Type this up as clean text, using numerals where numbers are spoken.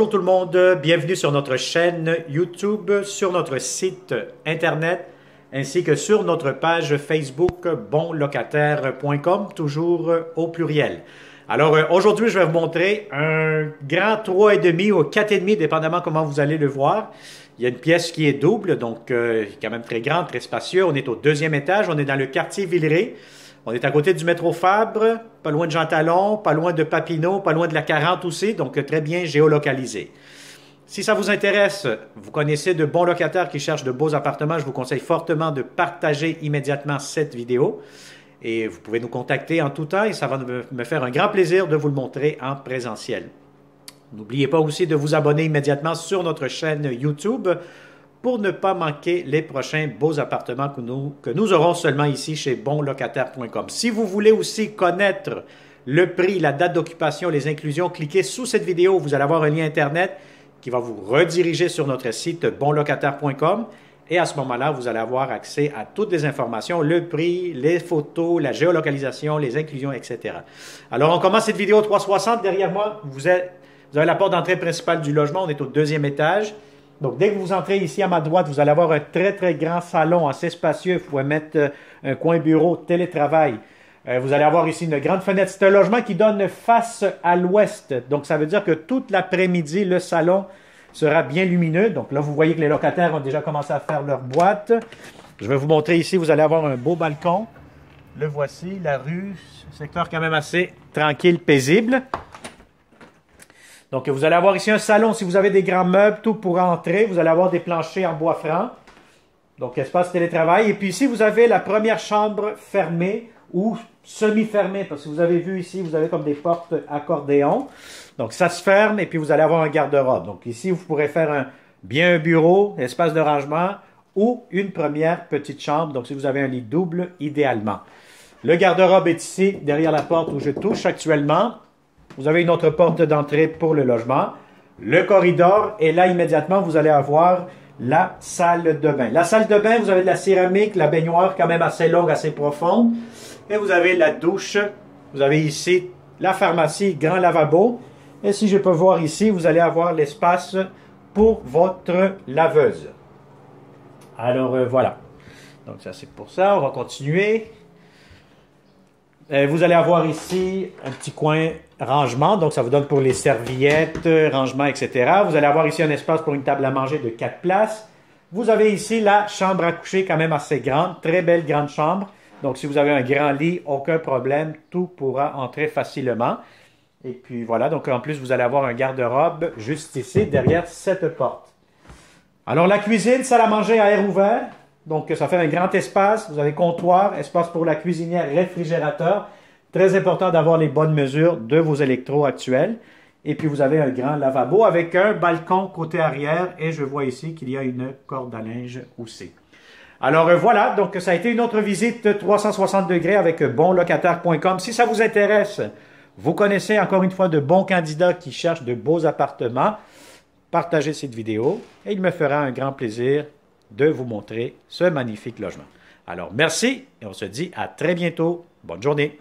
Bonjour tout le monde, bienvenue sur notre chaîne YouTube, sur notre site internet, ainsi que sur notre page Facebook bonlocataire.com, toujours au pluriel. Alors aujourd'hui, je vais vous montrer un grand 3,5 ou 4,5, dépendamment comment vous allez le voir. Il y a une pièce qui est double, donc quand même très grande, très spacieux. On est au deuxième étage, on est dans le quartier Villeray. On est à côté du métro Fabre, pas loin de Jean Talon, pas loin de Papineau, pas loin de la 40 aussi, donc très bien géolocalisé. Si ça vous intéresse, vous connaissez de bons locataires qui cherchent de beaux appartements, je vous conseille fortement de partager immédiatement cette vidéo. Et vous pouvez nous contacter en tout temps et ça va me faire un grand plaisir de vous le montrer en présentiel. N'oubliez pas aussi de vous abonner immédiatement sur notre chaîne YouTube pour ne pas manquer les prochains beaux appartements que nous aurons seulement ici chez bonlocataire.com. Si vous voulez aussi connaître le prix, la date d'occupation, les inclusions, cliquez sous cette vidéo. Vous allez avoir un lien Internet qui va vous rediriger sur notre site bonlocataire.com. Et à ce moment-là, vous allez avoir accès à toutes les informations, le prix, les photos, la géolocalisation, les inclusions, etc. Alors, on commence cette vidéo 360. Derrière moi, vous avez la porte d'entrée principale du logement. On est au deuxième étage. Donc, dès que vous entrez ici à ma droite, vous allez avoir un très, très grand salon assez spacieux. Vous pouvez mettre un coin bureau, télétravail. Vous allez avoir ici une grande fenêtre. C'est un logement qui donne face à l'ouest. Donc, ça veut dire que toute l'après-midi, le salon sera bien lumineux. Donc là, vous voyez que les locataires ont déjà commencé à faire leur boîte. Je vais vous montrer ici, vous allez avoir un beau balcon. Le voici, la rue, secteur quand même assez tranquille, paisible. Donc, vous allez avoir ici un salon. Si vous avez des grands meubles, tout pourra entrer. Vous allez avoir des planchers en bois franc. Donc, espace télétravail. Et puis ici, vous avez la première chambre fermée ou semi-fermée. Parce que vous avez vu ici, vous avez comme des portes accordéon. Donc, ça se ferme et puis vous allez avoir un garde-robe. Donc, ici, vous pourrez faire bien un bureau, espace de rangement ou une première petite chambre. Donc, si vous avez un lit double, idéalement. Le garde-robe est ici, derrière la porte où je touche actuellement. Vous avez une autre porte d'entrée pour le logement. Le corridor, et là, immédiatement, vous allez avoir la salle de bain. La salle de bain, vous avez de la céramique, la baignoire quand même assez longue, assez profonde. Et vous avez la douche. Vous avez ici la pharmacie, grand lavabo. Et si je peux voir ici, vous allez avoir l'espace pour votre laveuse. Alors, voilà. Donc, ça, c'est pour ça. On va continuer. Vous allez avoir ici un petit coin rangement, donc ça vous donne pour les serviettes, rangement, etc. Vous allez avoir ici un espace pour une table à manger de 4 places. Vous avez ici la chambre à coucher quand même assez grande, très belle grande chambre. Donc si vous avez un grand lit, aucun problème, tout pourra entrer facilement. Et puis voilà, donc en plus vous allez avoir un garde-robe juste ici, derrière cette porte. Alors la cuisine, salle à manger à air ouvert. Donc, ça fait un grand espace. Vous avez comptoir, espace pour la cuisinière, réfrigérateur. Très important d'avoir les bonnes mesures de vos électros actuels. Et puis, vous avez un grand lavabo avec un balcon côté arrière. Et je vois ici qu'il y a une corde à linge aussi. Alors, voilà. Donc, ça a été une autre visite 360 degrés avec bonlocataire.com. Si ça vous intéresse, vous connaissez encore une fois de bons candidats qui cherchent de beaux appartements. Partagez cette vidéo et il me fera un grand plaisir de vous montrer ce magnifique logement. Alors, merci et on se dit à très bientôt. Bonne journée.